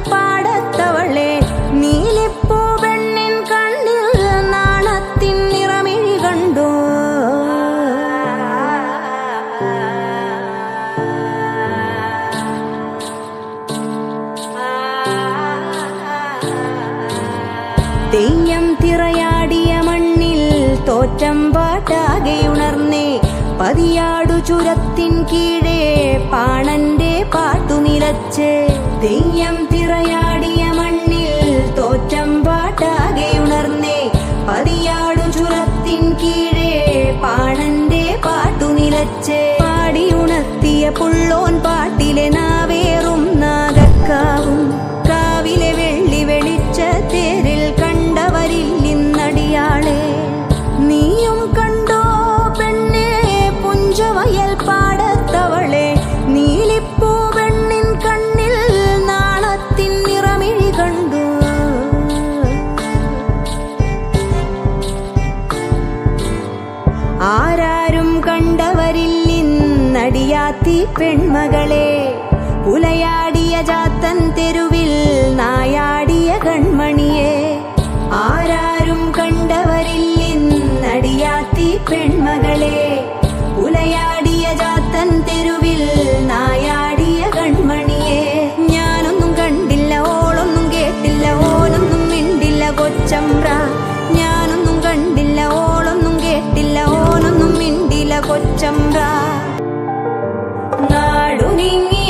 പാടത്തവളെ നീലിപ്പൂ പെണ്ണിൻ കണ്ണിൽ നാണത്തിൻ നിറമിഴി കണ്ടു. തെയ്യം തിറയാടിയ മണ്ണിൽ തോറ്റം പാട്ടാകെയുണർന്നേ പതിയാടു ചുരത്തിൻ കീഴേ പാണന്റെ പാട്ടു നിലച്ച്. തെയ്യം തിറയാടിയ മണ്ണിൽ തോറ്റം പാട്ടാകെയുണർന്നേ പതിയാടു ചുരത്തിൻ കീഴേ പാണന്റെ പാട്ടു നിലച്ച്. പാടിയുണർത്തിയ പുള്ളോൻ പാട്ടിലെ നാവേറും നാഗക്കാവും കാവിലെ വെള്ളി വെളിച്ച തേരിൽ കണ്ടവരില്ലിന്നടിയാളെ. നീയും കണ്ടോ പെണ്ണെ പുഞ്ചവയൽ പാടത്തവളെ നീലിപ്പൂ പെണ്ണിൻ കണ്ണിൽ നാണത്തിൻ നിറമിഴി കണ്ടു. ആരാരും കണ്ടവരില്ലിന്നടിയാത്തി പെൺമകളെ പുലയാടിയ ജാത്തൻ തെരുവിൽ നായാടിയ കൺമണിയെ. ആരാരും കണ്ടവരില്ലിന്നടിയാത്തി പെൺമകളെ പുലയാടിയ ജാത്തൻ തെരുവിൽ നായാടിയ കൺമണിയെ. ഞാനൊന്നും കണ്ടില്ല ഓളൊന്നും കേട്ടില്ല ഓനൊന്നും മിണ്ടില്ല കൊച്ചമ്പ്ര. ഞാനൊന്നും കണ്ടില്ല ഓളൊന്നും കേട്ടില്ല ഓനൊന്നും മിണ്ടില്ല കൊച്ചമ്പ്ര. നാടു നീങ്ങി